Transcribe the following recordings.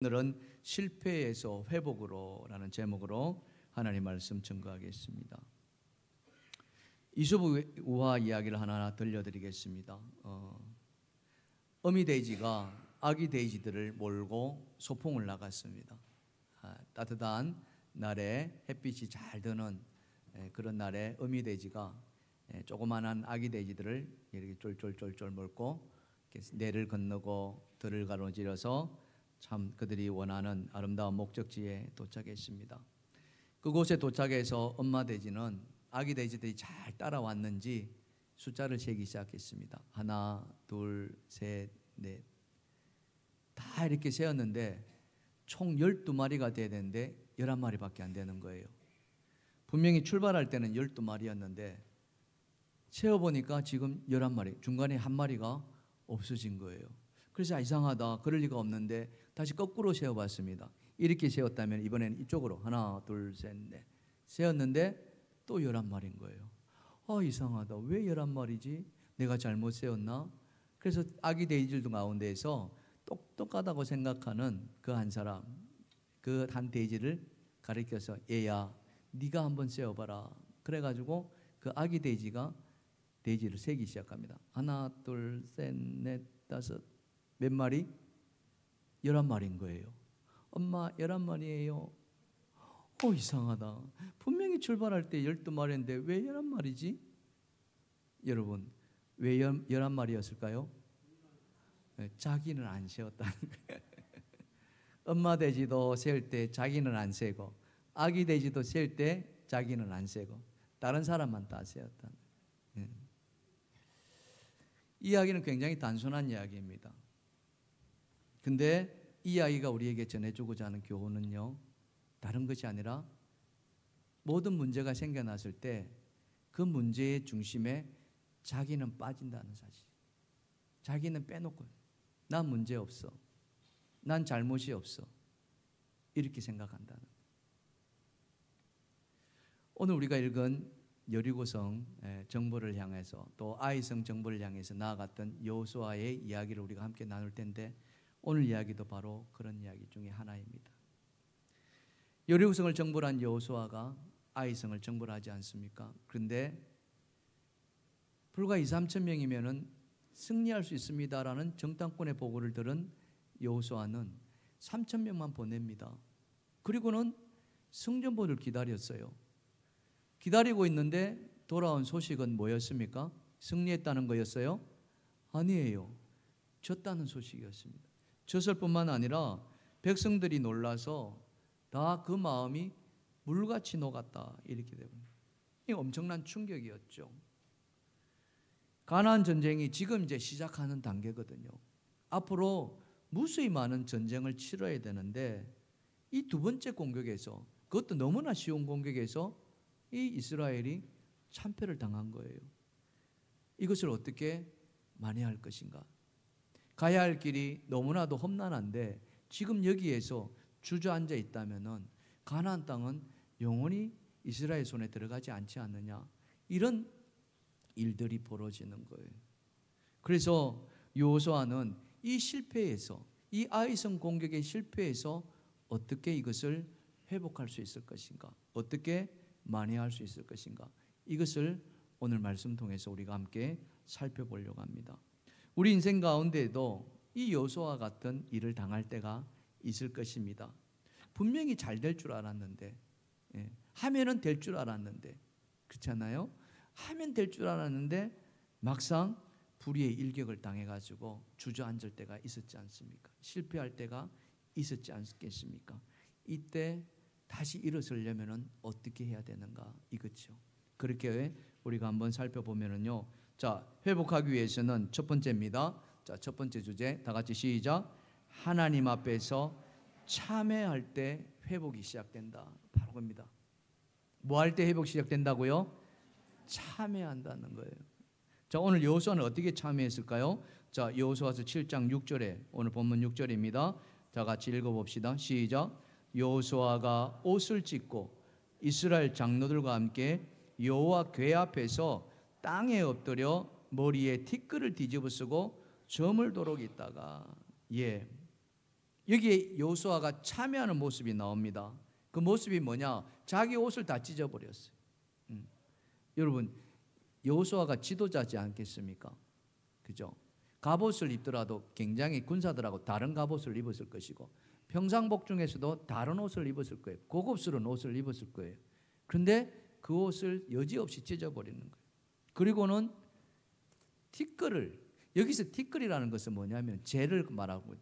오늘은 실패에서 회복으로라는 제목으로 하나님 말씀 증거하겠습니다. 이솝 우화 이야기를 하나 들려드리겠습니다. 어미 돼지가 아기 돼지들을 몰고 소풍을 나갔습니다. 따뜻한 날에 햇빛이 잘 드는 그런 날에 어미 돼지가 조그만한 아기 돼지들을 이렇게 쫄쫄쫄쫄 몰고 내를 건너고 들을 가로질러서 참 그들이 원하는 아름다운 목적지에 도착했습니다. 그곳에 도착해서 엄마 돼지는 아기 돼지들이 잘 따라왔는지 숫자를 세기 시작했습니다. 하나, 둘, 셋, 넷. 다 이렇게 세었는데 총 12마리가 돼야 되는데 11마리밖에 안 되는 거예요. 분명히 출발할 때는 12마리였는데 세어보니까 지금 11마리, 중간에 한 마리가 없어진 거예요. 그래서 이상하다, 그럴 리가 없는데 다시 거꾸로 세어봤습니다. 이렇게 세웠다면 이번에는 이쪽으로 하나, 둘, 셋, 넷 세었는데 또 11마리인 거예요. 이상하다, 왜 11마리지? 내가 잘못 세웠나? 그래서 아기 돼지들 가운데에서 똑똑하다고 생각하는 그 한 사람, 그 한 돼지를 가리켜서 얘야, 네가 한번 세어봐라. 그래가지고 그 아기 돼지가 돼지를 세기 시작합니다. 하나, 둘, 셋, 넷, 다섯. 몇 마리? 11마리인 거예요. 엄마 11마리예요. 이상하다. 분명히 출발할 때 12마리인데 왜 11마리지? 여러분, 왜 11마리였을까요? 자기는 안 세웠다는 거예요. 엄마 돼지도 세울 때 자기는 안 세고, 아기 돼지도 세울 때 자기는 안 세고, 다른 사람만 다 세웠다는 거예요. 이 이야기는 굉장히 단순한 이야기입니다. 근데 이 이야기가 우리에게 전해주고자 하는 교훈은요, 다른 것이 아니라 모든 문제가 생겨났을 때 그 문제의 중심에 자기는 빠진다는 사실. 자기는 빼놓고 난 문제 없어, 난 잘못이 없어, 이렇게 생각한다는. 오늘 우리가 읽은 여리고성 정보를 향해서 또 아이성 정보를 향해서 나아갔던 여호수아의 이야기를 우리가 함께 나눌 텐데, 오늘 이야기도 바로 그런 이야기 중에 하나입니다. 여리고성을 정벌한 여호수아가 아이성을 정벌하지 않습니까? 그런데 불과 2-3천 명이면 승리할 수 있습니다라는 정탐꾼의 보고를 들은 여호수아는 3천 명만 보냅니다. 그리고는 승전보를 기다렸어요. 기다리고 있는데 돌아온 소식은 뭐였습니까? 승리했다는 거였어요? 아니에요. 졌다는 소식이었습니다. 졌을 뿐만 아니라 백성들이 놀라서 다 그 마음이 물같이 녹았다, 이렇게 되면 이 엄청난 충격이었죠. 가나안 전쟁이 지금 이제 시작하는 단계거든요. 앞으로 무수히 많은 전쟁을 치러야 되는데 이 두 번째 공격에서, 그것도 너무나 쉬운 공격에서 이 이스라엘이 참패를 당한 거예요. 이것을 어떻게 만회할 것인가? 가야 할 길이 너무나도 험난한데 지금 여기에서 주저앉아 있다면은 가나안 땅은 영원히 이스라엘 손에 들어가지 않지 않느냐, 이런 일들이 벌어지는 거예요. 그래서 여호수아는 이 실패에서, 이 아이성 공격의 실패에서 어떻게 이것을 회복할 수 있을 것인가, 어떻게 만회할 수 있을 것인가, 이것을 오늘 말씀 통해서 우리가 함께 살펴보려고 합니다. 우리 인생 가운데에도 이 여호수아와 같은 일을 당할 때가 있을 것입니다. 분명히 잘 될 줄 알았는데, 하면은 될 줄 알았는데, 그렇잖아요? 하면 될 줄 알았는데 막상 불의의 일격을 당해가지고 주저앉을 때가 있었지 않습니까? 실패할 때가 있었지 않겠습니까? 이때 다시 일어서려면 어떻게 해야 되는가, 이거죠. 그렇게 우리가 한번 살펴보면요, 자, 회복하기 위해서는 첫 번째입니다. 자, 첫 번째 주제 다 같이 시작. 하나님 앞에서 참회할 때 회복이 시작된다. 바로 겁니다. 뭐 할 때 회복이 시작된다고요? 참회한다는 거예요. 자, 오늘 여호수아는 어떻게 참회했을까요? 자, 여호수아서 7장 6절에, 오늘 본문 6절입니다. 다 같이 읽어봅시다. 시작. 여호수아가 옷을 찢고 이스라엘 장로들과 함께 여호와 궤 앞에서 땅에 엎드려 머리에 티끌을 뒤집어 쓰고 저물도록 있다가, 여기에 여호수아가 참여하는 모습이 나옵니다. 그 모습이 뭐냐? 자기 옷을 다 찢어버렸어요. 여러분, 여호수아가 지도자지 않겠습니까? 그죠? 갑옷을 입더라도 굉장히 군사들하고 다른 갑옷을 입었을 것이고, 평상복 중에서도 다른 옷을 입었을 거예요. 고급스러운 옷을 입었을 거예요. 그런데 그 옷을 여지없이 찢어버리는 거예요. 그리고는 티끌을, 여기서 티끌이라는 것은 뭐냐면 재를 말하고,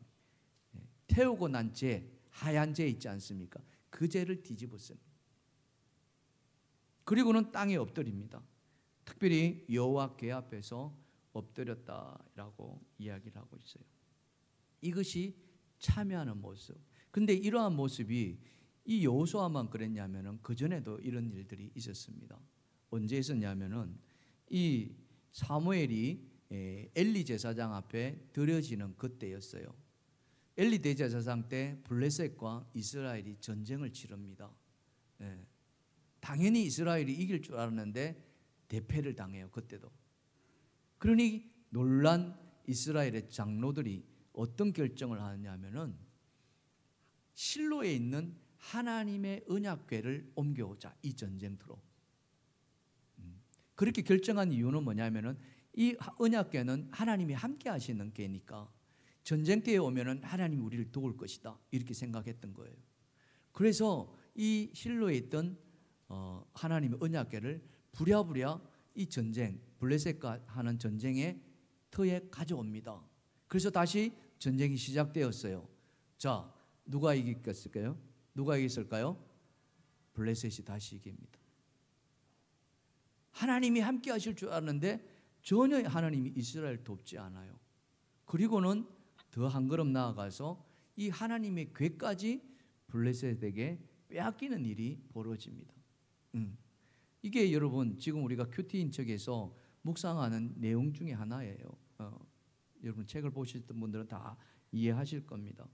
태우고 난 재, 하얀 재 있지 않습니까? 그 재를 뒤집었어요. 그리고는 땅에 엎드립니다. 특별히 여호와 궤 앞에서 엎드렸다라고 이야기를 하고 있어요. 이것이 참여하는 모습. 근데 이러한 모습이 이 여호수아만 그랬냐면은 그 전에도 이런 일들이 있었습니다. 언제 있었냐면은 이 사무엘이 엘리 제사장 앞에 드려지는 그때였어요. 엘리 대제사장 때 블레셋과 이스라엘이 전쟁을 치릅니다. 당연히 이스라엘이 이길 줄 알았는데 대패를 당해요. 그때도. 그러니 놀란 이스라엘의 장로들이 어떤 결정을 하느냐면은 실로에 있는 하나님의 언약궤를 옮겨오자, 이 전쟁터로. 그렇게 결정한 이유는 뭐냐면은 이 언약궤는 하나님이 함께 하시는 궤니까 전쟁터에 오면은 하나님이 우리를 도울 것이다, 이렇게 생각했던 거예요. 그래서 이 실로에 있던 하나님의 언약궤를 부랴부랴 이 전쟁, 블레셋과 하는 전쟁의 터에 가져옵니다. 그래서 다시 전쟁이 시작되었어요. 자, 누가 이겼을까요? 누가 이겼을까요? 블레셋이 다시 이깁니다. 하나님이 함께 하실 줄 아는데 전혀 하나님이 이스라엘 돕지 않아요. 그리고는 더 한 걸음 나아가서 이 하나님의 궤까지 블레셋에게 빼앗기는 일이 벌어집니다. 이게 여러분 지금 우리가 큐티인 척에서 묵상하는 내용 중에 하나예요. 여러분 책을 보셨던 분들은 다 이해하실 겁니다.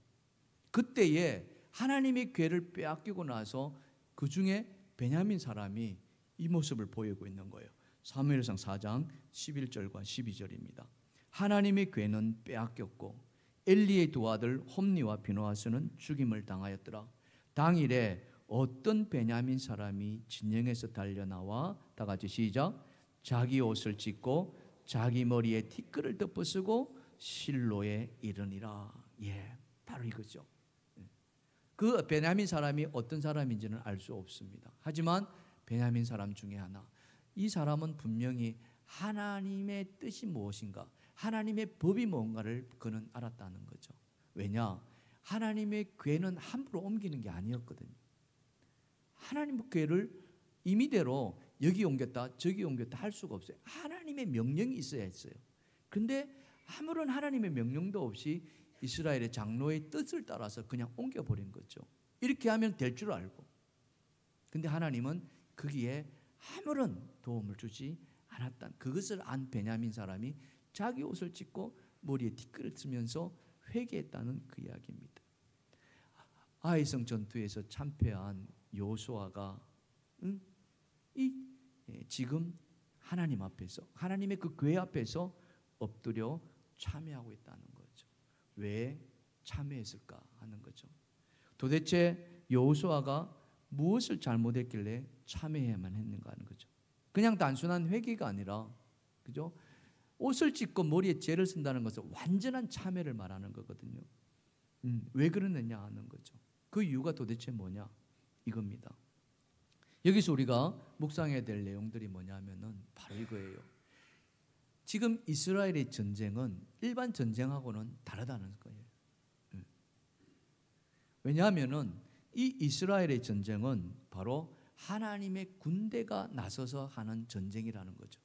그때에 하나님의 궤를 빼앗기고 나서 그 중에 베냐민 사람이 이 모습을 보이고 있는 거예요. 사무엘상 4장 11절과 12절입니다. 하나님의 궤는 빼앗겼고 엘리의 두 아들 홈니와 비느하스는 죽임을 당하였더라. 당일에 어떤 베냐민 사람이 진영에서 달려나와, 다 같이 시작, 자기 옷을 찢고 자기 머리에 티끌을 덮어쓰고 실로에 이르니라. 바로 이거죠. 그 베냐민 사람이 어떤 사람인지는 알 수 없습니다. 하지만 베냐민 사람 중에 하나, 이 사람은 분명히 하나님의 뜻이 무엇인가, 하나님의 법이 뭔가를 그는 알았다는 거죠. 왜냐? 하나님의 궤는 함부로 옮기는 게 아니었거든요. 하나님의 궤를 임의대로 여기 옮겼다 저기 옮겼다 할 수가 없어요. 하나님의 명령이 있어야 했어요. 그런데 아무런 하나님의 명령도 없이 이스라엘의 장로의 뜻을 따라서 그냥 옮겨버린 거죠. 이렇게 하면 될 줄 알고. 근데 하나님은 거기에 아무런 도움을 주지 않았다. 그것을 안 베냐민 사람이 자기 옷을 찢고 머리에 티끌을 쓰면서 회개했다는 그 이야기입니다. 아이성 전투에서 참패한 여호수아가 지금 하나님 앞에서, 하나님의 그 궤 앞에서 엎드려 참회하고 있다는 거죠. 왜 참회했을까 하는 거죠. 도대체 여호수아가 무엇을 잘못했길래 참회해야만 했는가 하는 거죠. 그냥 단순한 회개가 아니라, 그죠? 옷을 찢고 머리에 재를 쓴다는 것은 완전한 참회를 말하는 거거든요. 왜 그러느냐 하는 거죠. 그 이유가 도대체 뭐냐? 이겁니다. 여기서 우리가 묵상해야 될 내용들이 뭐냐면은 바로 이거예요. 지금 이스라엘의 전쟁은 일반 전쟁하고는 다르다는 거예요. 왜냐하면은 이 이스라엘의 전쟁은 바로 하나님의 군대가 나서서 하는 전쟁이라는 거죠.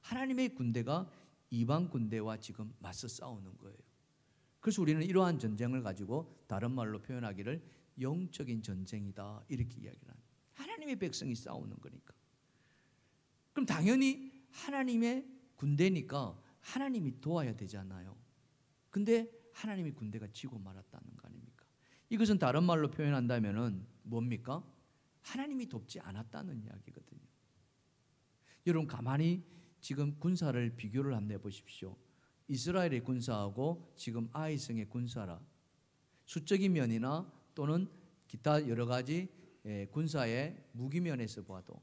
하나님의 군대가 이방 군대와 지금 맞서 싸우는 거예요. 그래서 우리는 이러한 전쟁을 가지고 다른 말로 표현하기를 영적인 전쟁이다, 이렇게 이야기를 합니다. 하나님의 백성이 싸우는 거니까. 그럼 당연히 하나님의 군대니까 하나님이 도와야 되잖아요. 근데 하나님의 군대가 지고 말았다는 거 아닙니까? 이것은 다른 말로 표현한다면은 뭡니까? 하나님이 돕지 않았다는 이야기거든요. 여러분 가만히 지금 군사를 비교를 한번 해보십시오. 이스라엘의 군사하고 지금 아이성의 군사라. 수적인 면이나 또는 기타 여러 가지 군사의 무기면에서 봐도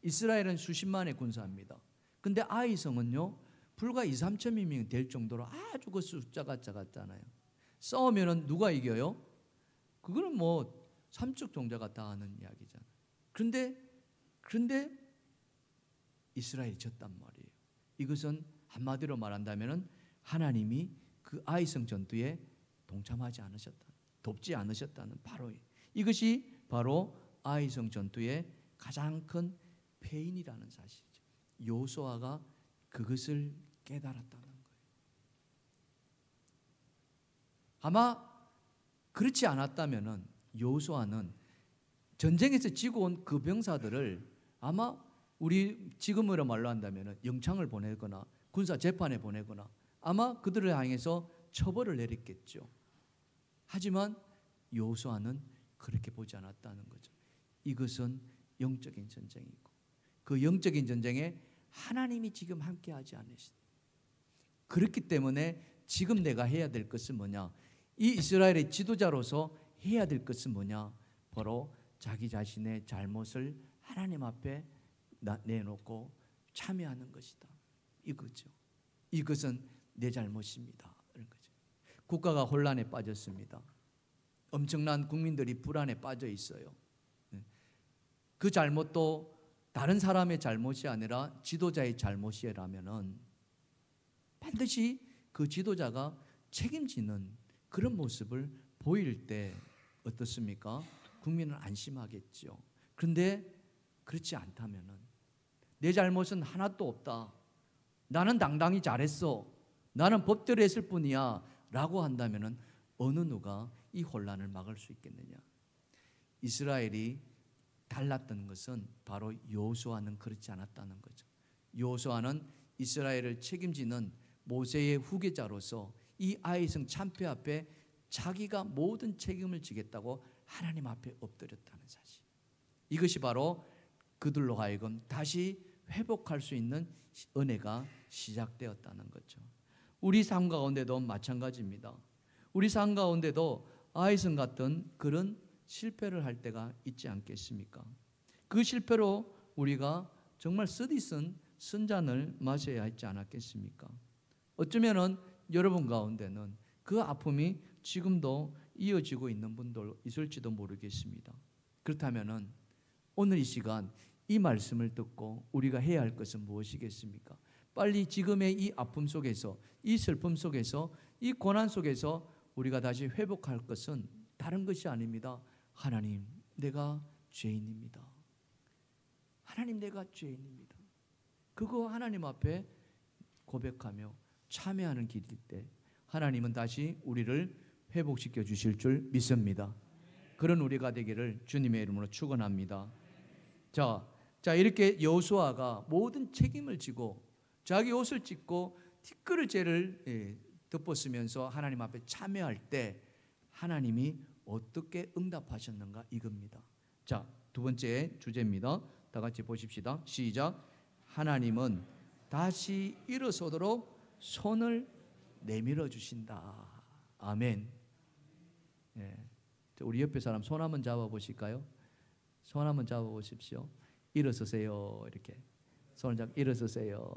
이스라엘은 수십만의 군사입니다. 근데 아이성은요 불과 2, 3천여 명이 될 정도로 아주 그 숫자가 작았잖아요. 싸우면은 누가 이겨요? 그거는 뭐 삼척 종자가 다 하는 이야기잖아요. 그런데 이스라엘이 졌단 말이에요. 이것은 한마디로 말한다면은 하나님이 그 아이성 전투에 동참하지 않으셨다, 돕지 않으셨다는 바로 이것이 바로 아이성 전투의 가장 큰 패인이라는 사실이죠. 여호수아가 그것을 깨달았다는 거예요. 아마 그렇지 않았다면은 여호수아는 전쟁에서 지고 온 그 병사들을 아마 우리 지금으로 말로 한다면은 영창을 보내거나 군사 재판에 보내거나 아마 그들을 향해서 처벌을 내렸겠죠. 하지만 여호수아는 그렇게 보지 않았다는 거죠. 이것은 영적인 전쟁이고 그 영적인 전쟁에 하나님이 지금 함께하지 않으시다. 그렇기 때문에 지금 내가 해야 될 것은 뭐냐? 이 이스라엘의 지도자로서 해야 될 것은 뭐냐? 바로 자기 자신의 잘못을 하나님 앞에 내놓고 참여하는 것이다. 이거죠. 이것은 내 잘못입니다. 그런 거죠. 국가가 혼란에 빠졌습니다. 엄청난 국민들이 불안에 빠져 있어요. 그 잘못도 다른 사람의 잘못이 아니라 지도자의 잘못이라면은 반드시 그 지도자가 책임지는 그런 모습을 보일 때 어떻습니까? 국민은 안심하겠죠. 그런데 그렇지 않다면은 내 잘못은 하나도 없다. 나는 당당히 잘했어. 나는 법대로 했을 뿐이야. 라고 한다면은 어느 누가 이 혼란을 막을 수 있겠느냐? 이스라엘이 달랐던 것은 바로 여호수아는 그렇지 않았다는 거죠. 여호수아는 이스라엘을 책임지는 모세의 후계자로서 이 아이성 참패 앞에 자기가 모든 책임을 지겠다고 하나님 앞에 엎드렸다는 사실. 이것이 바로 그들로 하여금 다시 회복할 수 있는 은혜가 시작되었다는 거죠. 우리 삶 가운데도 마찬가지입니다. 우리 삶 가운데도 아이성 같은 그런 실패를 할 때가 있지 않겠습니까? 그 실패로 우리가 정말 쓰디쓴 쓴잔을 마셔야 했지 않았겠습니까? 어쩌면은 여러분 가운데는 그 아픔이 지금도 이어지고 있는 분들 있을지도 모르겠습니다. 그렇다면은 오늘 이 시간 이 말씀을 듣고 우리가 해야 할 것은 무엇이겠습니까? 빨리 지금의 이 아픔 속에서, 이 슬픔 속에서, 이 고난 속에서 우리가 다시 회복할 것은 다른 것이 아닙니다. 하나님, 내가 죄인입니다. 하나님, 내가 죄인입니다. 그거 하나님 앞에 고백하며 참여하는 길일 때 하나님은 다시 우리를 회복시켜 주실 줄 믿습니다. 그런 우리가 되기를 주님의 이름으로 축원합니다. 자 이렇게 여호수아가 모든 책임을 지고 자기 옷을 찢고 티끌을 죄를 덮었으면서 하나님 앞에 참여할 때 하나님이 어떻게 응답하셨는가 이겁니다. 자, 두 번째 주제입니다. 다 같이 보십시다. 시작. 하나님은 다시 일어서도록 손을 내밀어 주신다. 아멘. 우리 옆에 사람 손 한번 잡아 보실까요? 손 한번 잡아 보십시오. 일어서세요. 이렇게 손을 잡고 일어서세요.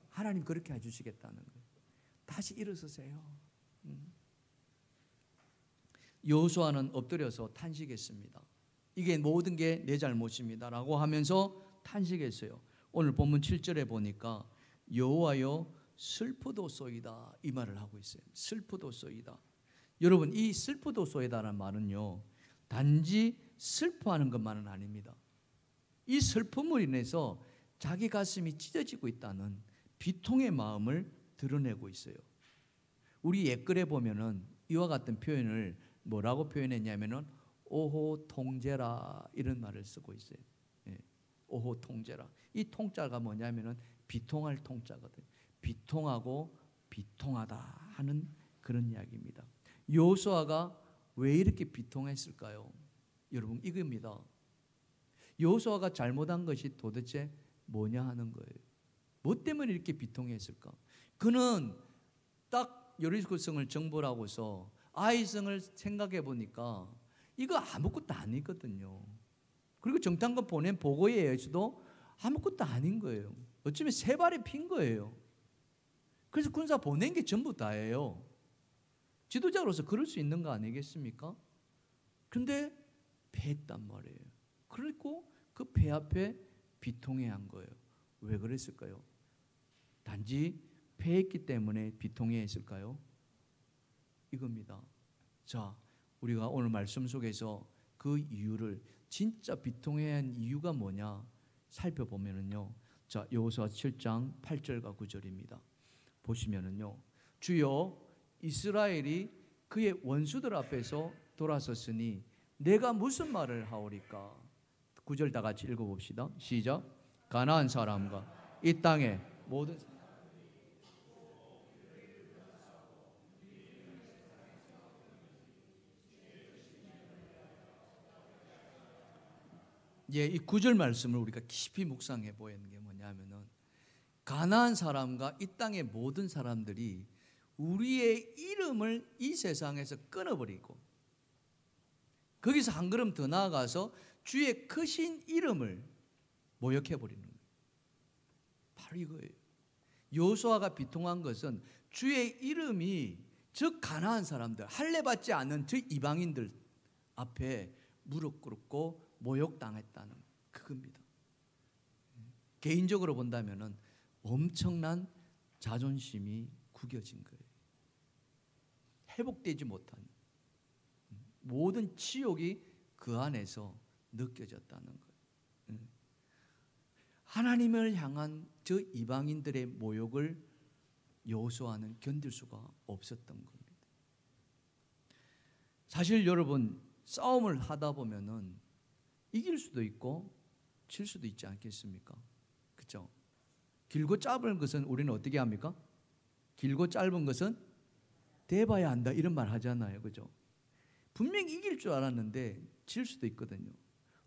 하나님 그렇게 해주시겠다는 거예요. 다시 일어서세요. 여호수아는 엎드려서 탄식했습니다. 이게 모든 게 내 잘못입니다 라고 하면서 탄식했어요. 오늘 본문 7절에 보니까 여호와여 슬프도소이다 이 말을 하고 있어요. 슬프도소이다. 여러분, 이 슬프도소이다라는 말은요 단지 슬퍼하는 것만은 아닙니다. 이 슬픔으로 인해서 자기 가슴이 찢어지고 있다는 비통의 마음을 드러내고 있어요. 우리 옛글에 보면은 이와 같은 표현을 뭐라고 표현했냐면은 오호 통제라 이런 말을 쓰고 있어요. 오호 통제라. 이 통자가 뭐냐면은 비통할 통자거든요. 비통하고 비통하다 하는 그런 이야기입니다. 여호수아가 왜 이렇게 비통했을까요? 여러분, 이겁니다. 여호수아가 잘못한 것이 도대체 뭐냐 하는 거예요. 뭐 때문에 이렇게 비통했을까? 그는 딱 여리고성을 정벌하고서 아이성을 생각해 보니까 이거 아무것도 아니거든요. 그리고 정탐관 보낸 보고에 의해서도 아무것도 아닌 거예요. 어쩌면 세 발에 핀 거예요. 그래서 군사 보낸 게 전부 다예요. 지도자로서 그럴 수 있는 거 아니겠습니까? 근데 패했단 말이에요. 그리고 그 패 앞에 비통해한 거예요. 왜 그랬을까요? 단지 패했기 때문에 비통해했을까요? 이겁니다. 자, 우리가 오늘 말씀 속에서 그 이유를, 진짜 비통해한 이유가 뭐냐 살펴보면은요. 자, 여호수아 7장 8절과 9절입니다. 보시면은요. 주여, 이스라엘이 그의 원수들 앞에서 돌아섰으니 내가 무슨 말을 하오리까? 9절 다 같이 읽어봅시다. 시작. 가나안 사람과 이 땅의 모든 이 9절 말씀을 우리가 깊이 묵상해 보이는 게 뭐냐면은, 가나안 사람과 이 땅의 모든 사람들이 우리의 이름을 이 세상에서 끊어버리고 거기서 한 걸음 더 나아가서 주의 크신 이름을 모욕해버리는 거예요. 바로 이거예요. 여호수아가 비통한 것은 주의 이름이 저 가나안 사람들, 할례받지 않은 저 이방인들 앞에 무릎 꿇고 모욕당했다는 그겁니다. 개인적으로 본다면은 엄청난 자존심이 구겨진 거예요. 회복되지 못한 모든 치욕이 그 안에서 느껴졌다는 거예요. 하나님을 향한 저 이방인들의 모욕을 여호수아는 견딜 수가 없었던 겁니다. 사실 여러분, 싸움을 하다 보면은 이길 수도 있고 질 수도 있지 않겠습니까? 그렇죠? 길고 짧은 것은 우리는 어떻게 합니까? 길고 짧은 것은 대봐야 한다, 이런 말 하잖아요. 그죠? 분명히 이길 줄 알았는데 질 수도 있거든요.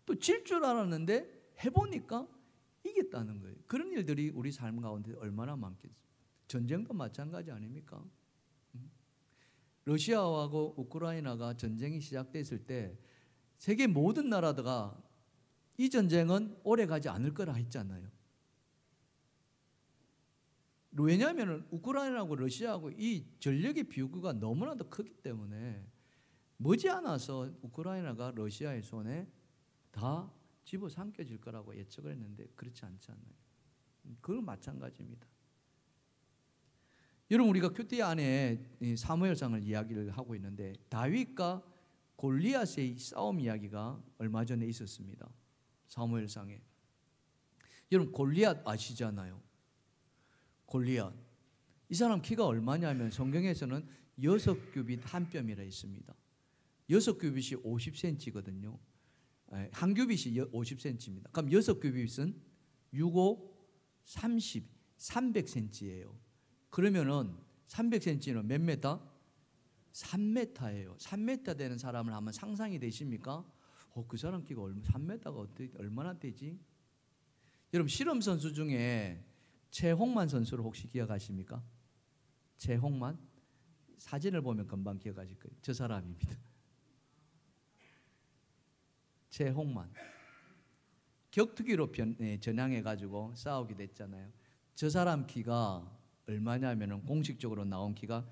또 질 줄 알았는데 해보니까 이겼다는 거예요. 그런 일들이 우리 삶 가운데 얼마나 많겠어요. 전쟁도 마찬가지 아닙니까? 러시아하고 우크라이나가 전쟁이 시작됐을 때 세계 모든 나라가 이 전쟁은 오래 가지 않을 거라 했잖아요. 왜냐하면 우크라이나하고 러시아하고 이 전력의 비교가 너무나도 크기 때문에 머지않아서 우크라이나가 러시아의 손에 다 집어삼켜질 거라고 예측을 했는데 그렇지 않잖아요. 그건 마찬가지입니다. 여러분, 우리가 큐티 안에 사무엘상을 이야기를 하고 있는데 다윗과 골리앗의 싸움 이야기가 얼마 전에 있었습니다. 사무엘상에. 여러분, 골리앗 아시잖아요. 골리앗. 이 사람 키가 얼마냐면 성경에서는 6규빗 한 뼘이라 있습니다. 6규빗이 50cm거든요. 한 규빗이 50cm입니다. 그럼 6규빗은 6, 5, 30, 300cm예요. 그러면은 300cm는 몇 메타? 3m예요. 3m 되는 사람을 한번 상상이 되십니까? 그 사람 키가 3m가 얼마나 되지? 여러분, 실험 선수 중에 최홍만 선수를 혹시 기억하십니까? 최홍만? 사진을 보면 금방 기억하실 거예요. 저 사람입니다. 최홍만. 격투기로 전향해가지고 싸우게 됐잖아요. 저 사람 키가 얼마냐면 공식적으로 나온 키가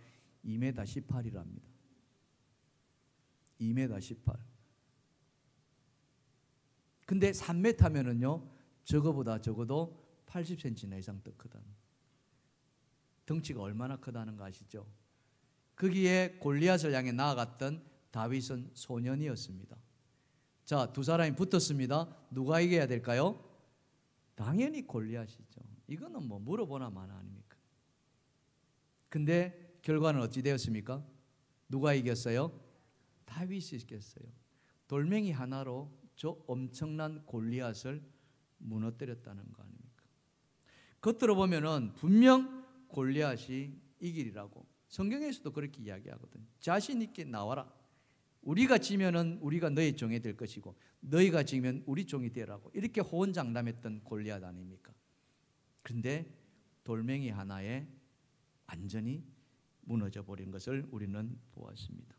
2m 18이랍니다. 2m 18. 근데 3m면은요, 저거보다 적어도 80cm나 이상 더 크다는. 덩치가 얼마나 크다는 거 아시죠? 거기에 골리앗을 향해 나아갔던 다윗은 소년이었습니다. 자, 두 사람이 붙었습니다. 누가 이겨야 될까요? 당연히 골리앗이죠. 이거는 뭐 물어보나 마나 아닙니까? 근데 결과는 어찌 되었습니까? 누가 이겼어요? 다윗이 이겼어요. 돌멩이 하나로 저 엄청난 골리앗을 무너뜨렸다는 거 아닙니까? 겉으로 보면은 분명 골리앗이 이기리라고 성경에서도 그렇게 이야기하거든요. 자신 있게 나와라. 우리가 지면은 우리가 너의 종이 될 것이고 너희가 지면 우리 종이 되라고 이렇게 호언장담했던 골리앗 아닙니까? 그런데 돌멩이 하나에 완전히 무너져 버린 것을 우리는 보았습니다.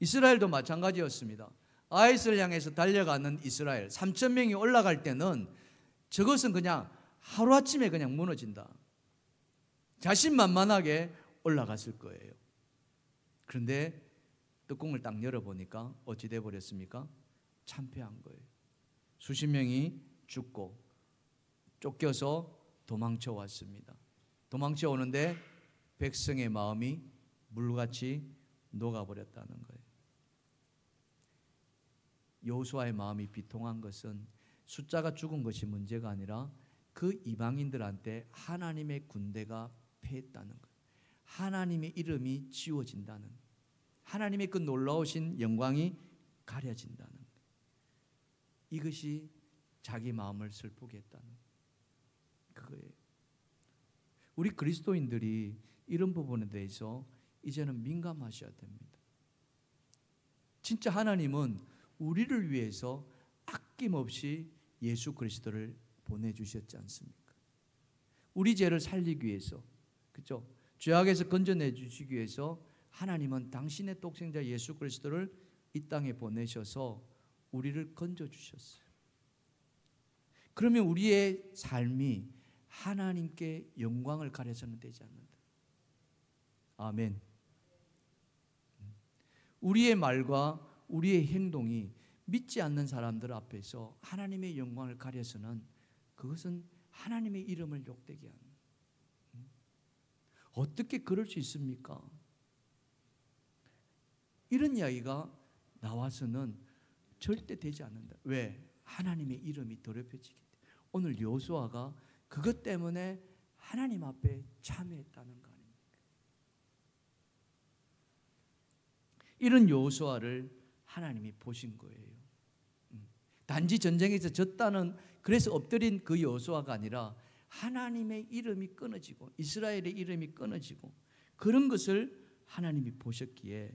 이스라엘도 마찬가지였습니다. 아이스를 향해서 달려가는 이스라엘 3천 명이 올라갈 때는 저것은 그냥 하루아침에 그냥 무너진다. 자신만만하게 올라갔을 거예요. 그런데 뚜껑을 딱 열어보니까 어찌 돼버렸습니까? 참패한 거예요. 수십 명이 죽고 쫓겨서 도망쳐 왔습니다. 도망쳐 오는데 백성의 마음이 물같이 녹아버렸다는 거예요. 여호수아의 마음이 비통한 것은 숫자가 죽은 것이 문제가 아니라 그 이방인들한테 하나님의 군대가 패했다는 거예요. 하나님의 이름이 지워진다는, 하나님의 그 놀라우신 영광이 가려진다는 거예요. 이것이 자기 마음을 슬프게 했다는 그거예요. 우리 그리스도인들이 이런 부분에 대해서 이제는 민감하셔야 됩니다. 진짜 하나님은 우리를 위해서 아낌없이 예수 그리스도를 보내주셨지 않습니까? 우리 죄를 살리기 위해서, 그렇죠? 죄악에서 건져내 주시기 위해서 하나님은 당신의 독생자 예수 그리스도를 이 땅에 보내셔서 우리를 건져주셨어요. 그러면 우리의 삶이 하나님께 영광을 가려서는 되지 않는다. 아멘. 우리의 말과 우리의 행동이 믿지 않는 사람들 앞에서 하나님의 영광을 가려서는 그것은 하나님의 이름을 욕되게 하는. 어떻게 그럴 수 있습니까? 이런 이야기가 나와서는 절대 되지 않는다. 왜? 하나님의 이름이 더럽혀지기 때문에. 오늘 여호수아가 그것 때문에 하나님 앞에 참회했다는 거 아닙니까? 이런 여호수아를 하나님이 보신 거예요. 단지 전쟁에서 졌다는, 그래서 엎드린 그 여호수아가 아니라 하나님의 이름이 끊어지고 이스라엘의 이름이 끊어지고 그런 것을 하나님이 보셨기에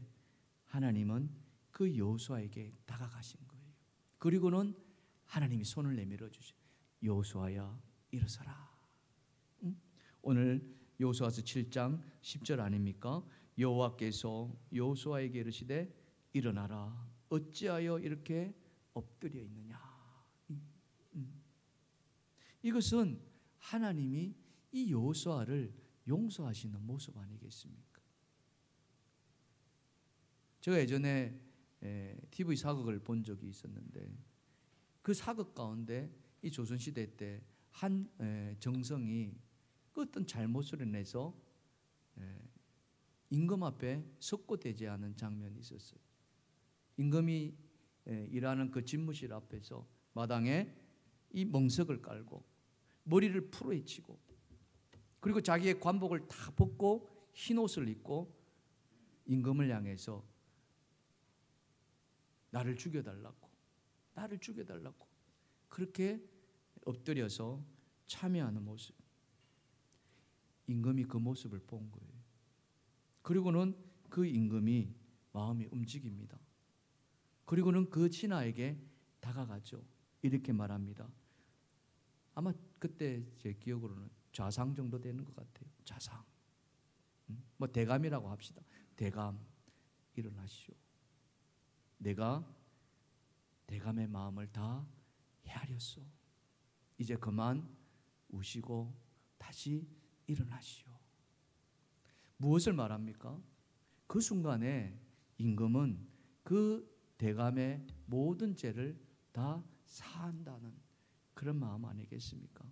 하나님은 그 여호수아에게 다가가신 거예요. 그리고는 하나님이 손을 내밀어 주셔. 여호수아야 일어서라. 오늘 여호수아서 7장 10절 아닙니까? 여호와께서 여호수아에게 이르시되 일어나라. 어찌하여 이렇게 엎드려 있느냐. 이것은 하나님이 이 여호수아를 용서하시는 모습 아니겠습니까? 제가 예전에 TV 사극을 본 적이 있었는데 그 사극 가운데 이 조선시대 때 한 정성이 그 어떤 잘못을 내서 임금 앞에 석고대죄하는 장면이 있었어요. 임금이 일하는 그 집무실 앞에서 마당에 이 멍석을 깔고 머리를 풀어헤치고 그리고 자기의 관복을 다 벗고 흰 옷을 입고 임금을 향해서 나를 죽여달라고 그렇게 엎드려서 참여하는 모습. 임금이 그 모습을 본 거예요. 그리고는 그 임금이 마음이 움직입니다. 그리고는 그 신하에게 다가가죠. 이렇게 말합니다. 아마 그때 제 기억으로는 좌상 정도 되는 것 같아요. 좌상. 뭐 대감이라고 합시다. 대감, 일어나시오. 내가 대감의 마음을 다 헤아렸소. 이제 그만 우시고 다시 일어나시오. 무엇을 말합니까? 그 순간에 임금은 그 대감의 모든 죄를 다 사한다는 그런 마음 아니겠습니까?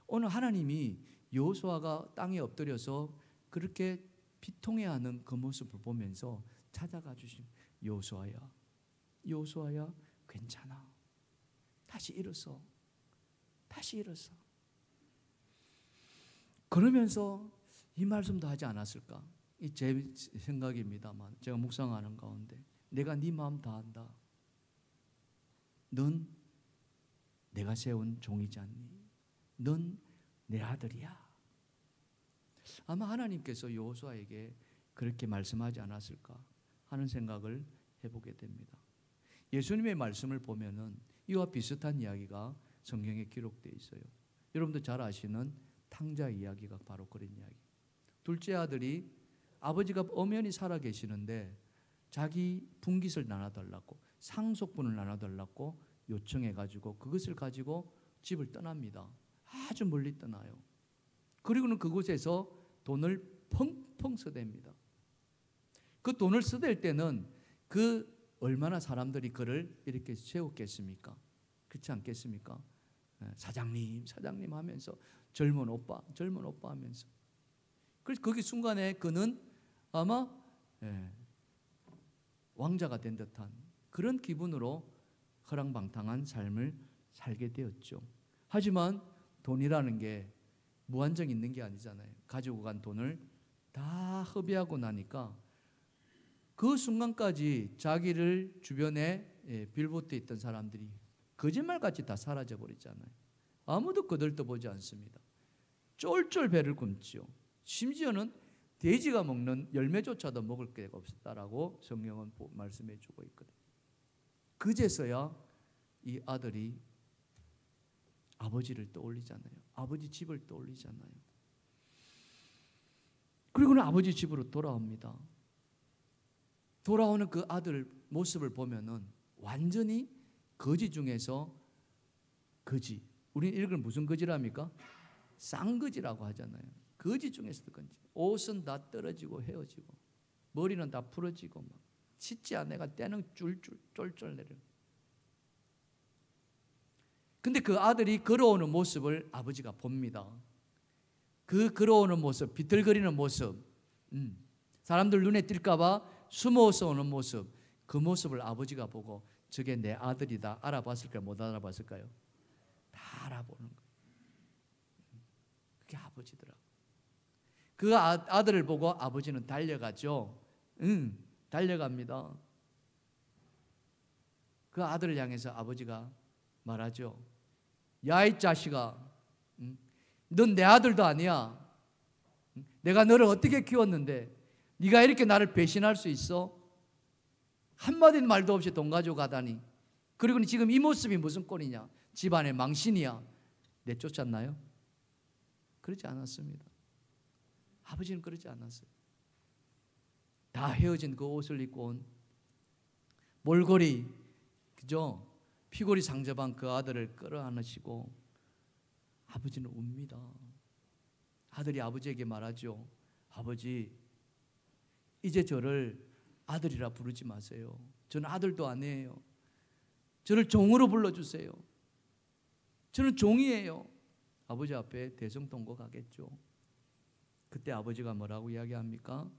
오늘 하나님이 여호수아가 땅에 엎드려서 그렇게 비통해하는 그 모습을 보면서 찾아가 주신 여호수아야 괜찮아. 다시 일어서. 그러면서 이 말씀도 하지 않았을까? 이 제 생각입니다만 제가 묵상하는 가운데 내가 네 마음 다 안다. 넌 내가 세운 종이지 않니? 넌 내 아들이야. 아마 하나님께서 여호수아에게 그렇게 말씀하지 않았을까 하는 생각을 해보게 됩니다. 예수님의 말씀을 보면은 이와 비슷한 이야기가 성경에 기록되어 있어요. 여러분도 잘 아시는 탕자 이야기가 바로 그런 이야기. 둘째 아들이 아버지가 엄연히 살아 계시는데 자기 분깃을 나눠달라고, 상속분을 나눠달라고 요청해가지고 그것을 가지고 집을 떠납니다. 아주 멀리 떠나요. 그리고는 그곳에서 돈을 펑펑 써댑니다. 그 돈을 쓰댈 때는 그 얼마나 사람들이 그를 이렇게 세웠겠습니까? 그렇지 않겠습니까? 사장님, 사장님 하면서 젊은 오빠, 젊은 오빠 하면서. 그래서 거기 순간에 그는 아마 왕자가 된 듯한 그런 기분으로 허랑방탕한 삶을 살게 되었죠. 하지만 돈이라는 게 무한정 있는 게 아니잖아요. 가지고 간 돈을 다 허비하고 나니까 그 순간까지 자기를 주변에 빌붙어 있던 사람들이 거짓말같이 다 사라져 버리잖아요. 아무도 거들떠보지 않습니다. 쫄쫄 배를 굶지요. 심지어는 돼지가 먹는 열매조차도 먹을 게 없었다라고 성경은 말씀해 주고 있거든요. 그제서야 이 아들이 아버지를 떠올리잖아요. 아버지 집을 떠올리잖아요. 그리고는 아버지 집으로 돌아옵니다. 돌아오는 그 아들 모습을 보면은 완전히 거지 중에서 거지. 우리는 이걸 무슨 거지랍니까? 쌍거지라고 하잖아요. 거지 중에서도 건지. 옷은 다 떨어지고 헤어지고 머리는 다 풀어지고 막 씻지 않아가 때는 쫄쫄 내려. 근데 그 아들이 걸어오는 모습을 아버지가 봅니다. 그 걸어오는 모습, 비틀거리는 모습, 사람들 눈에 띌까 봐 숨어서 오는 모습, 그 모습을 아버지가 보고 저게 내 아들이다 알아봤을까요? 못 알아봤을까요? 다 알아보는 거예요. 그게 아버지더라고요. 그 아들을 보고 아버지는 달려가죠. 달려갑니다. 그 아들을 향해서 아버지가 말하죠. 야, 이 자식아, 넌 내 아들도 아니야. 내가 너를 어떻게 키웠는데 네가 이렇게 나를 배신할 수 있어? 한마디 말도 없이 돈 가지고 가다니. 그리고 지금 이 모습이 무슨 꼴이냐? 집안의 망신이야. 내쫓았나요? 그러지 않았습니다. 아버지는 그러지 않았어요. 다 헤어진 그 옷을 입고 온 몰골이, 그죠? 피골이 상접한 그 아들을 끌어안으시고 아버지는 웁니다. 아들이 아버지에게 말하죠. 아버지, 이제 저를 아들이라 부르지 마세요. 저는 아들도 아니에요. 저를 종으로 불러주세요. 저는 종이에요. 아버지 앞에 대성통곡 하겠죠. 그때 아버지가 뭐라고 이야기합니까?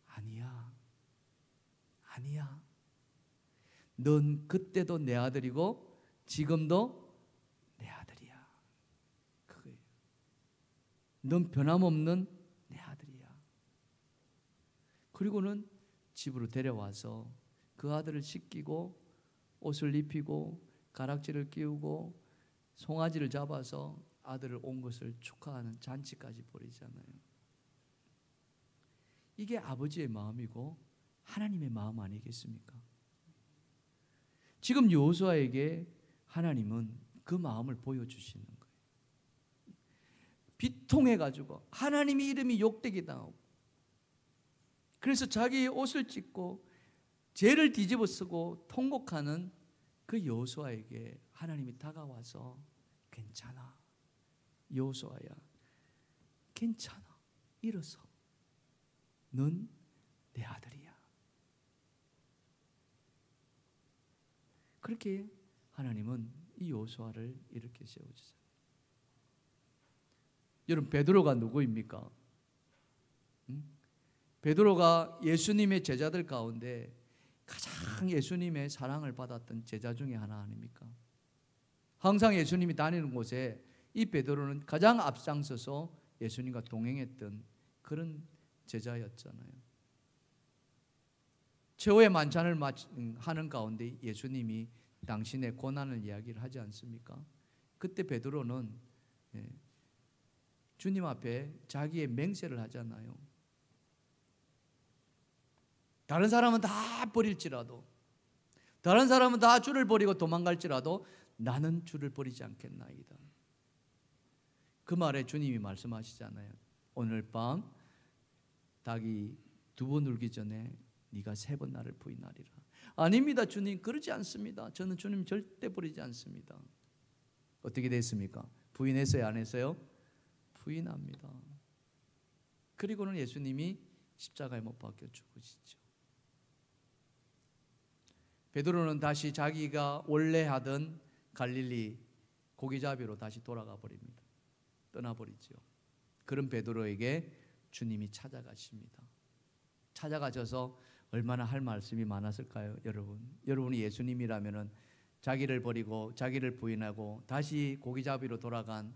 아니야. 아니야. 넌 그때도 내 아들이고 지금도 내 아들이야. 그거예요. 넌 변함없는 내 아들이야. 그리고는 집으로 데려와서 그 아들을 씻기고 옷을 입히고 가락지를 끼우고 송아지를 잡아서 아들을 온 것을 축하하는 잔치까지 벌이잖아요. 이게 아버지의 마음이고 하나님의 마음 아니겠습니까? 지금 여호수아에게 하나님은 그 마음을 보여주시는 거예요. 비통해가지고 하나님의 이름이 욕되게 당하고 그래서 자기의 옷을 찢고 죄를 뒤집어 쓰고 통곡하는 그 여호수아에게 하나님이 다가와서 괜찮아 여호수아야, 괜찮아, 일어서, 넌 내 아들이야. 그렇게 하나님은 이 여호수아를 이렇게 세워주세요. 여러분, 베드로가 누구입니까? 베드로가 예수님의 제자들 가운데 가장 예수님의 사랑을 받았던 제자 중에 하나 아닙니까? 항상 예수님이 다니는 곳에 이 베드로는 가장 앞장서서 예수님과 동행했던 그런 제자였잖아요. 최후의 만찬을 하는 가운데 예수님이 당신의 고난을 이야기를 하지 않습니까? 그때 베드로는 주님 앞에 자기의 맹세를 하잖아요. 다른 사람은 다 버릴지라도, 다른 사람은 다 주를 버리고 도망갈지라도 나는 주를 버리지 않겠나이다. 그 말에 주님이 말씀하시잖아요. 오늘 밤 닭이 두 번 울기 전에 네가 세 번 나를 부인하리라. 아닙니다 주님, 그러지 않습니다. 저는 주님 절대 버리지 않습니다. 어떻게 됐습니까? 부인했어요 안 했어요? 부인합니다. 그리고는 예수님이 십자가에 못 박혀 죽으시죠. 베드로는 다시 자기가 원래 하던 갈릴리 고기잡이로 다시 돌아가 버립니다. 떠나버리죠. 그런 베드로에게 주님이 찾아가십니다. 찾아가셔서 얼마나 할 말씀이 많았을까요? 여러분이 예수님이라면은 자기를 버리고 자기를 부인하고 다시 고기잡이로 돌아간,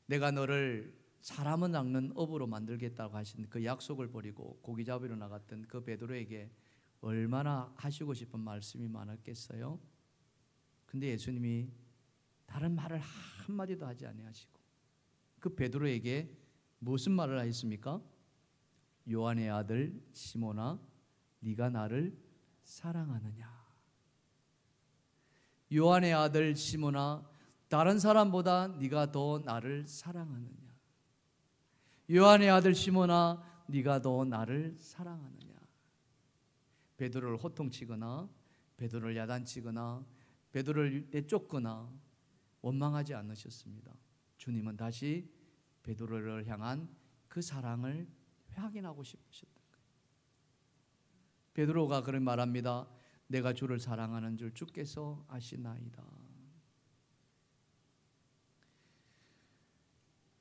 내가 너를 사람은 낚는 업으로 만들겠다고 하신 그 약속을 버리고 고기잡이로 나갔던 그 베드로에게 얼마나 하시고 싶은 말씀이 많았겠어요? 근데 예수님이 다른 말을 한마디도 하지 아니하시고 그 베드로에게 무슨 말을 하셨습니까? 요한의 아들 시몬아, 네가 나를 사랑하느냐? 요한의 아들 시몬아, 다른 사람보다 네가 더 나를 사랑하느냐? 요한의 아들 시몬아, 네가 더 나를 사랑하느냐? 베드로를 호통치거나 베드로를 야단치거나 베드로를 내쫓거나 원망하지 않으셨습니다. 주님은 다시 베드로를 향한 그 사랑을 확인하고 싶으셨던 거예요. 베드로가 그런 말합니다. 내가 주를 사랑하는 줄 주께서 아시나이다.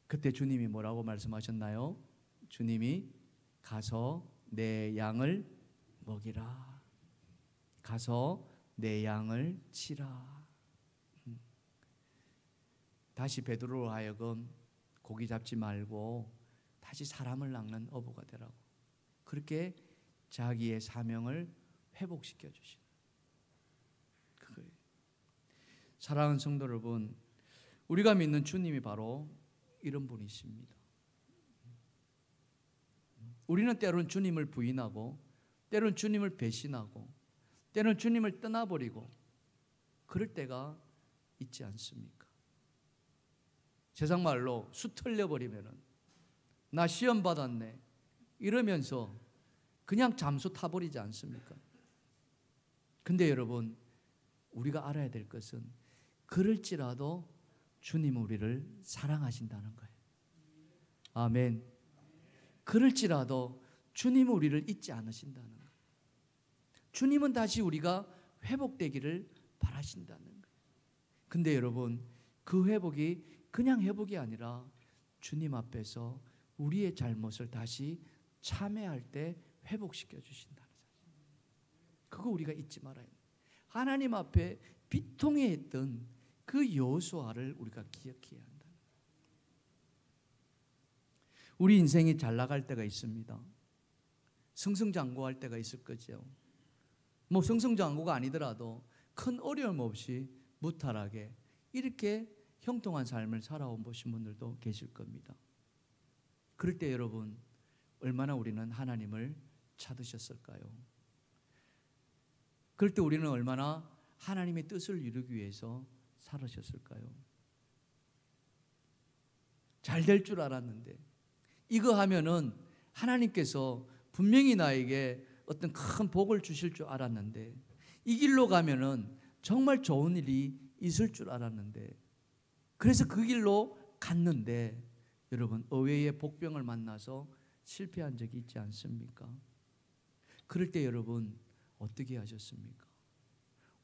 그때 주님이 뭐라고 말씀하셨나요? 주님이 가서 내 양을 먹이라. 가서 내 양을 치라. 다시 베드로로 하여금 고기 잡지 말고 다시 사람을 낚는 어부가 되라고, 그렇게 자기의 사명을 회복시켜 주시는 그거예요. 사랑하는 성도 여러분, 우리가 믿는 주님이 바로 이런 분이십니다. 우리는 때로는 주님을 부인하고 때로는 주님을 배신하고 때로는 주님을 떠나버리고 그럴 때가 있지 않습니까? 세상 말로 수 털려버리면은 나 시험 받았네 이러면서 그냥 잠수 타버리지 않습니까? 근데 여러분, 우리가 알아야 될 것은 그럴지라도 주님은 우리를 사랑하신다는 거예요. 아멘. 그럴지라도 주님은 우리를 잊지 않으신다는 거예요. 주님은 다시 우리가 회복되기를 바라신다는 거예요. 근데 여러분, 그 회복이 그냥 회복이 아니라 주님 앞에서 우리의 잘못을 다시 참회할 때 회복시켜 주신다는 사실, 그거 우리가 잊지 말아야 돼요. 하나님 앞에 비통해했던 그 여호수아를 우리가 기억해야 한다. 우리 인생이 잘 나갈 때가 있습니다. 승승장구할 때가 있을 거죠. 뭐 승승장구가 아니더라도 큰 어려움 없이 무탈하게 이렇게 형통한 삶을 살아온 보신 분들도 계실 겁니다. 그럴 때 여러분, 얼마나 우리는 하나님을 찾으셨을까요? 그럴 때 우리는 얼마나 하나님의 뜻을 이루기 위해서 살으셨을까요? 잘 될 줄 알았는데, 이거 하면은 하나님께서 분명히 나에게 어떤 큰 복을 주실 줄 알았는데, 이 길로 가면은 정말 좋은 일이 있을 줄 알았는데, 그래서 그 길로 갔는데 여러분, 의외의 복병을 만나서 실패한 적이 있지 않습니까? 그럴 때 여러분 어떻게 하셨습니까?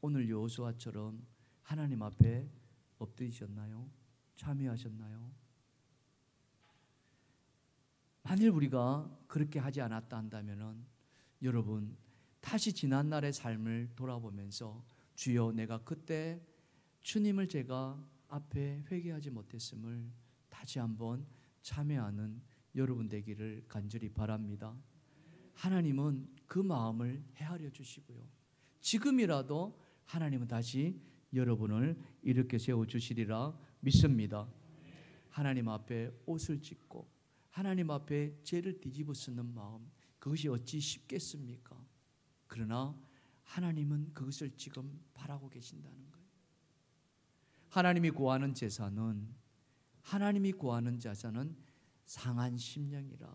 오늘 여호수아처럼 하나님 앞에 엎드리셨나요? 참여하셨나요? 만일 우리가 그렇게 하지 않았다 한다면은 여러분, 다시 지난날의 삶을 돌아보면서 주여, 내가 그때 주님을 제가 앞에 회개하지 못했음을 다시 한번 참회하는 여러분 되기를 간절히 바랍니다. 하나님은 그 마음을 헤아려 주시고요, 지금이라도 하나님은 다시 여러분을 이렇게 세워주시리라 믿습니다. 하나님 앞에 옷을 찢고 하나님 앞에 죄를 뒤집어 쓰는 마음, 그것이 어찌 쉽겠습니까? 그러나 하나님은 그것을 지금 바라고 계신다는 거예요. 하나님이 구하는 제사는, 상한 심령이라,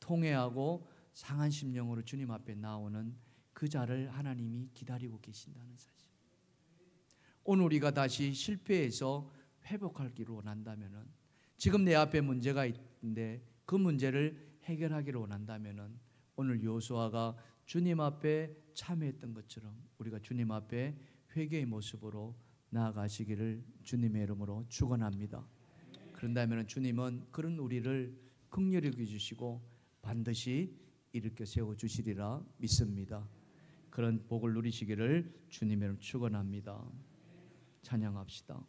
통회하고 상한 심령으로 주님 앞에 나오는 그 자를 하나님이 기다리고 계신다는 사실. 오늘 우리가 다시 실패해서 회복하기를 원한다면, 지금 내 앞에 문제가 있는데 그 문제를 해결하기를 원한다면, 오늘 여호수아가 주님 앞에 참회했던 것처럼 우리가 주님 앞에 회개의 모습으로 나아가시기를 주님의 이름으로 축원합니다. 그런다면 주님은 그런 우리를 긍휼히 여겨주시고 반드시 일으켜 세워주시리라 믿습니다. 그런 복을 누리시기를 주님의 이름으로 축원합니다. 찬양합시다.